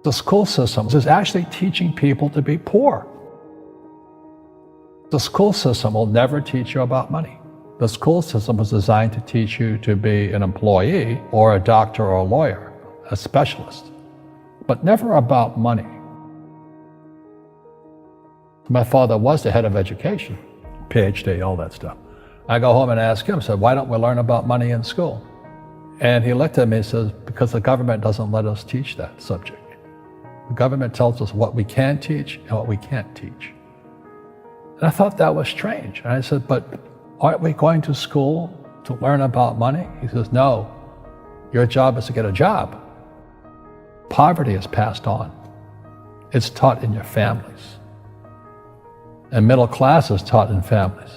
The school system is actually teaching people to be poor. The school system will never teach you about money. The school system was designed to teach you to be an employee or a doctor or a lawyer, a specialist, but never about money. My father was the head of education, PhD, all that stuff. I go home and ask him, I said, why don't we learn about money in school? And he looked at me and says, because the government doesn't let us teach that subject. The government tells us what we can teach and what we can't teach. And I thought that was strange. And I said, but aren't we going to school to learn about money? He says, no, your job is to get a job. Poverty is passed on. It's taught in your families. And middle class is taught in families.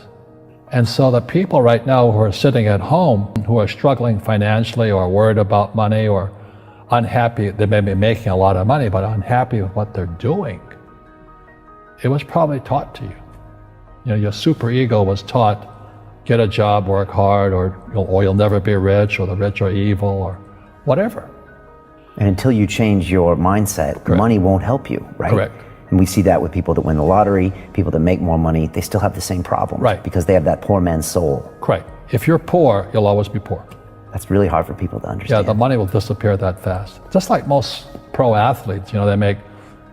And so the people right now who are sitting at home, who are struggling financially or worried about money or unhappy, they may be making a lot of money, but unhappy with what they're doing, it was probably taught to you. You know, your superego was taught, get a job, work hard, or you'll never be rich, or the rich are evil, or whatever. And until you change your mindset, Correct. Money won't help you, right? Correct. And we see that with people that win the lottery, people that make more money, they still have the same problem. Right. Because they have that poor man's soul. Correct. If you're poor, you'll always be poor. That's really hard for people to understand. Yeah, the money will disappear that fast. Just like most pro athletes, you know, they make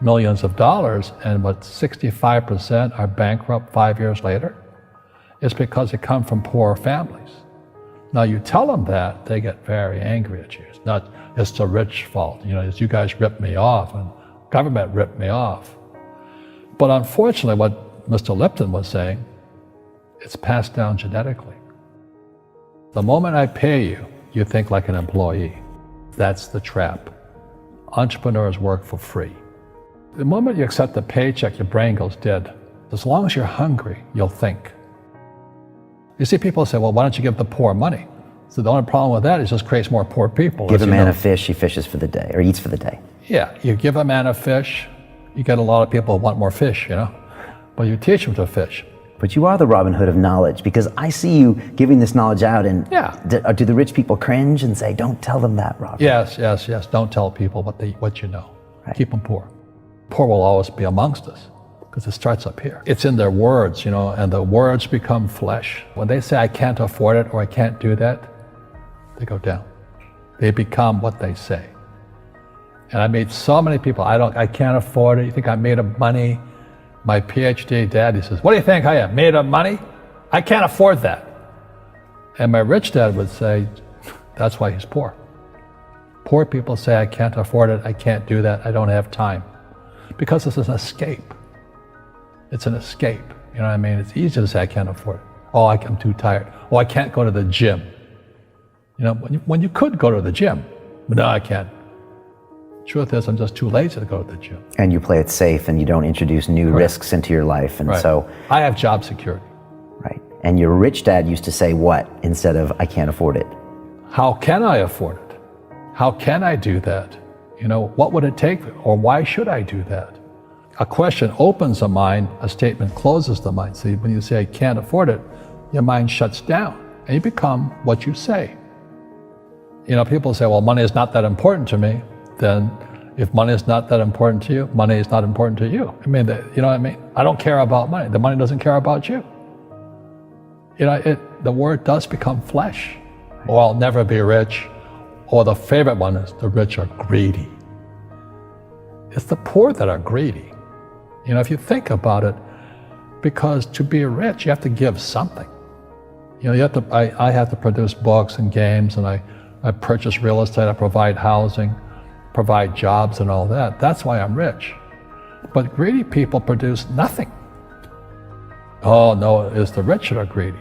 millions of dollars, and what 65% are bankrupt 5 years later. It's because they come from poor families. Now you tell them that, they get very angry at you. It's not, it's the rich fault. You know, it's you guys ripped me off and government ripped me off. But unfortunately, what Mr. Lipton was saying, it's passed down genetically. The moment I pay you, you think like an employee. That's the trap. Entrepreneurs work for free. The moment you accept the paycheck, your brain goes dead. As long as you're hungry, you'll think. You see people say, well, why don't you give the poor money? So the only problem with that is it just creates more poor people. Give a man a fish, he fishes for the day, or eats for the day. Yeah, you give a man a fish, you get a lot of people who want more fish, you know? But you teach them to fish. But you are the Robin Hood of knowledge, because I see you giving this knowledge out, and yeah. Do the rich people cringe and say, don't tell them that, Robin? Yes, yes, yes. Don't tell people what you know. Right. Keep them poor. Poor will always be amongst us, because it starts up here. It's in their words, you know, and the words become flesh. When they say, I can't afford it, or I can't do that, they go down. They become what they say. And I meet so many people, I can't afford it. You think I'm made of money? My PhD dad, he says, what do you think I am, made of money? I can't afford that. And my rich dad would say, that's why he's poor. Poor people say, I can't afford it, I can't do that, I don't have time. Because it's an escape. It's an escape, you know what I mean? It's easy to say, I can't afford it. Oh, I'm too tired. Oh, I can't go to the gym. You know, when you could go to the gym, but no, I can't. Truth is, I'm just too lazy to go to the gym. And you play it safe, and you don't introduce new Correct. risks into your life, and Right. so... I have job security. Right. And your rich dad used to say what instead of, I can't afford it? How can I afford it? How can I do that? You know, what would it take, or why should I do that? A question opens the mind, a statement closes the mind. See, when you say, I can't afford it, your mind shuts down, and you become what you say. You know, people say, well, money is not that important to me. Then if money is not that important to you, money is not important to you. I mean, you know what I mean? I don't care about money. The money doesn't care about you. You know, the word does become flesh. Or I'll never be rich. Or the favorite one is the rich are greedy. It's the poor that are greedy. You know, if you think about it, because to be rich, you have to give something. You know, you have to, I have to produce books and games, and I purchase real estate, I provide housing, provide jobs and all that. That's why I'm rich. But greedy people produce nothing. Oh no, it's the rich that are greedy.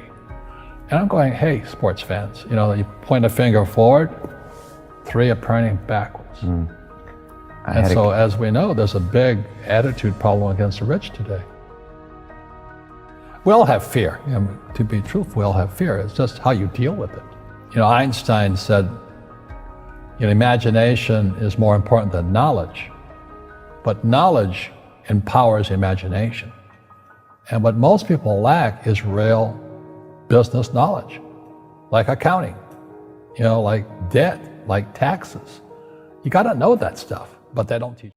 And I'm going, hey, sports fans, you know, you point a finger forward, 3 are pointing backwards. And so as we know, there's a big attitude problem against the rich today. We all have fear. You know, to be truthful, we all have fear. It's just how you deal with it. You know, Einstein said, you know, imagination is more important than knowledge, but knowledge empowers imagination. And what most people lack is real business knowledge, like accounting, you know, like debt, like taxes. You got to know that stuff, but they don't teach.